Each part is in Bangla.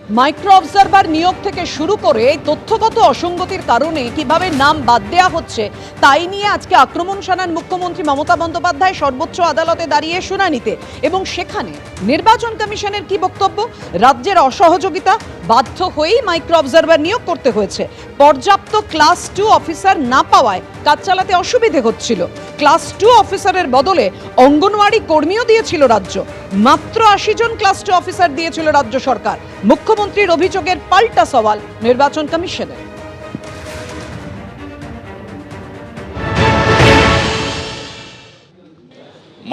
মাইক্রো অবজারভার নিয়োগ থেকে শুরু করে তথ্যগত অসঙ্গতির কারণে কিভাবে নাম বাদ দেওয়া হচ্ছে তাই নিয়ে আজকে আক্রমণ শানান মুখ্যমন্ত্রী মমতা বন্দ্যোপাধ্যায় সর্বোচ্চ আদালতে দাঁড়িয়ে শুনানিতে, এবং সেখানে নির্বাচন কমিশনের কি বক্তব্য? রাজ্যের অসহযোগিতা, বাধ্য হয়েই মাইক্রো অবজারভার নিয়োগ করতে হয়েছে। পর্যাপ্ত ক্লাস 2 অফিসার না পাওয়ায় কাজ চালাতে অসুবিধে হচ্ছিল। ক্লাস 2 অফিসারের বদলে অঙ্গনওয়াড়ি কর্মীও দিয়েছিল রাজ্য। মাত্র 80 জন ক্লাস 2 অফিসার দিয়েছিল রাজ্য সরকার। মুখ্যমন্ত্রীর অভিযোগের পাল্টা সওয়াল নির্বাচন কমিশনের।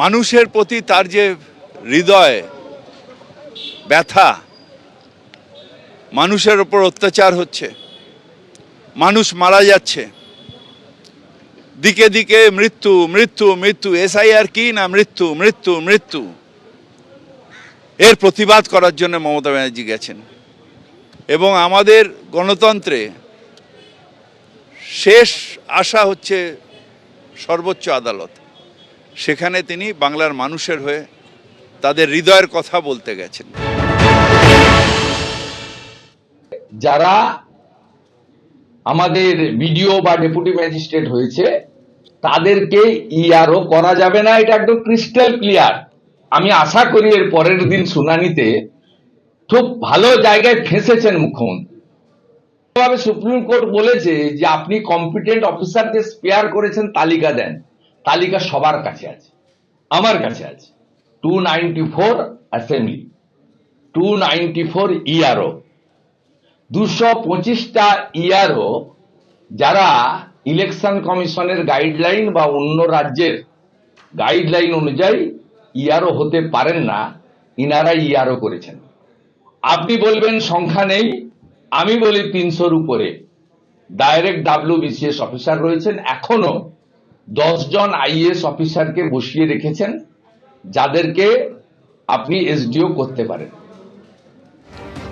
মানুষের প্রতি তার যে হৃদয় ব্যথা, মানুষের ওপর অত্যাচার হচ্ছে, মানুষ মারা যাচ্ছে, দিকে দিকে মৃত্যু মৃত্যু মৃত্যু, এসআইআর কি না, মৃত্যু মৃত্যু মৃত্যু। এর প্রতিবাদ করার জন্য মমতা ব্যানার্জি গেছেন, এবং আমাদের গণতন্ত্রে শেষ আশা হচ্ছে সর্বোচ্চ আদালত। সেখানে তিনি বাংলার মানুষের হয়ে তাদের হৃদয়ের কথা বলতে গেছেন। যারা আমাদের বিডিও বা ডেপুটি ম্যাজিস্ট্রেট হয়েছে তাদেরকে ইআরও করা যাবে না, এটা একদম ক্রিস্টাল ক্লিয়ার। আমি আশা করি এর পরের দিন শুনানিতে খুব ভালো জায়গায় ফেঁসেছেন মুখ্যমন্ত্রী। সুপ্রিম কোর্ট বলেছে যে আপনি কম্পিটেন্ট অফিসারকে স্পেয়ার করেছেন, তালিকা দেন। তালিকা সবার কাছে আছে, আমার কাছে আছে। 294 অ্যাসেম্বলি, 294 ইআরও, 225টা ইআরও যারা ইলেকশন কমিশনের গাইডলাইন বা অন্য রাজ্যের গাইডলাইন অনুযায়ী ইআরও হতে পারেন না, ইনারা ইআরও করেছেন। আপনি বলবেন সংখ্যা নেই, আমি বলি 300-র উপরে ডাইরেক্ট WBCS অফিসার রয়েছেন। এখনো 10 জন আইএএস অফিসারকে বসিয়ে রেখেছেন, যাদেরকে আপনি এসডিও করতে পারেন।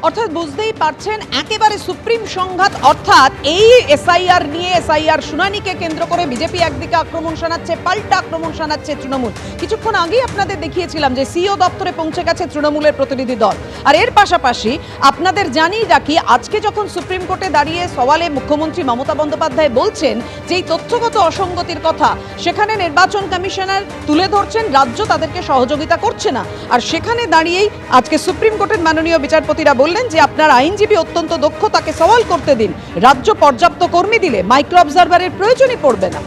অর্থাৎ বুঝতেই পারছেন একেবারে সুপ্রিম সংঘাত। অর্থাৎ এই এসআইআর নিয়ে, এসআইআর শুনানিকে কেন্দ্র করে বিজেপি একদিকে আক্রমণ শানাচ্ছে, পাল্টা আক্রমণ শানাচ্ছে তৃণমূল। কিছুক্ষণ আগেই আপনাদের দেখিয়েছিলাম যে সিও দপ্তরে পৌঁছে গেছে তৃণমূলের প্রতিনিধি দল। আর এর পাশাপাশি আপনাদের জানিয়ে রাখি, আজকে যখন সুপ্রিম কোর্টে দাঁড়িয়ে সওয়ালে মুখ্যমন্ত্রী মমতা বন্দ্যোপাধ্যায় বলছেন যে এই তথ্যগত অসঙ্গতির কথা, সেখানে নির্বাচন কমিশনার তুলে ধরছেন রাজ্য তাদেরকে সহযোগিতা করছে না। আর সেখানে দাঁড়িয়েই আজকে সুপ্রিম কোর্টের মাননীয় বিচারপতিরা বললেন যে আপনার আইনজীবী অত্যন্ত দক্ষ, তাকে সওয়াল করতে দিন। রাজ্য পর্যাপ্ত কর্মী দিলে মাইক্রো অবজারভারের প্রয়োজনই পড়বে না।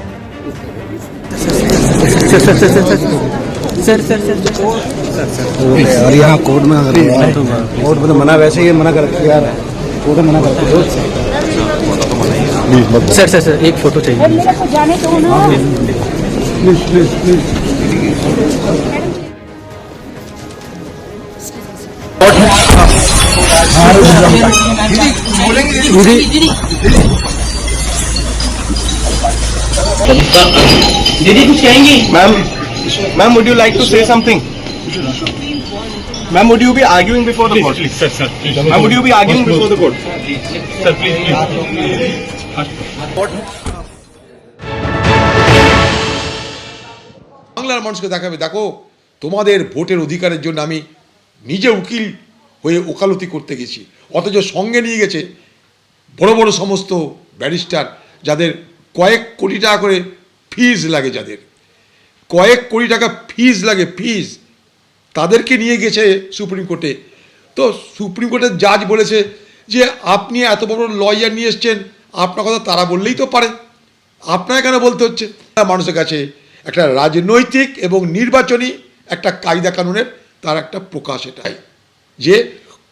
और यहाँ कोर्ट में कोर्ट में मना, वैसे ही मना कर यार, कोर्ट में मना करते सर। सर सर एक फोटो चाहिए, जाने दो ना प्लीज प्लीज प्लीज। दीदी कुछ कहेंगी? Ma'am, would you like to say something? Ma'am, would you be arguing before the court? Please, sir, please. Ma'am, would you be arguing before the court? Sir, please. বাংলার মানুষকে দেখাবে, দেখো তোমাদের ভোটের অধিকারের জন্য আমি নিজে উকিল হয়ে ওকালতি করতে গেছি, অথচ সঙ্গে নিয়ে গেছে বড় বড় সমস্ত ব্যারিস্টার, যাদের কয়েক কোটি টাকা করে ফিজ লাগে, যাদের কয়েক কোটি টাকা ফিজ লাগে, ফিজ, তাদেরকে নিয়ে গেছে সুপ্রিম কোর্টে। তো সুপ্রিম কোর্টের জাজ বলেছে যে আপনি এত বড় লয়ার নিয়ে এসছেন, আপনার কথা তারা বললেই তো পারে, আপনারা কেন বলতে হচ্ছে? মানুষের কাছে একটা রাজনৈতিক এবং নির্বাচনী একটা কায়দা কানুনের তার একটা প্রকাশ, এটাই যে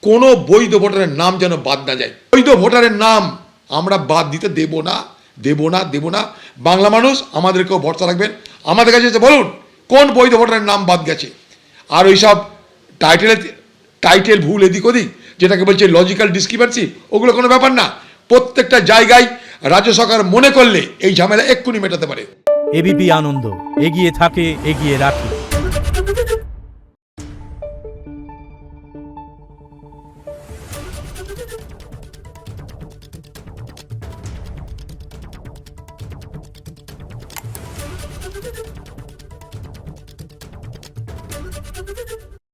কোনো বৈধ ভোটারের নাম যেন বাদ না যায়। বৈধ ভোটারের নাম আমরা বাদ দিতে দেব না, দেব না, দেব না। বাংলা মানুষ আমাদেরকেও ভরসা রাখবেন, আমাদের কাছে এসে বলুন কোন বৈধ ভোটারের নাম বাদ গেছে। আর ওই সব টাইটেল ভুল এদিক ওদিক, যেটাকে বলছে লজিক্যাল ডিসক্রিপেন্সি, ওগুলো কোনো ব্যাপার না। প্রত্যেকটা জায়গায় রাজ্য সরকার মনে করলে এই ঝামেলা এক্ষুনি মেটাতে পারে। এবিপি আনন্দ, এগিয়ে থাকে, এগিয়ে রাখে।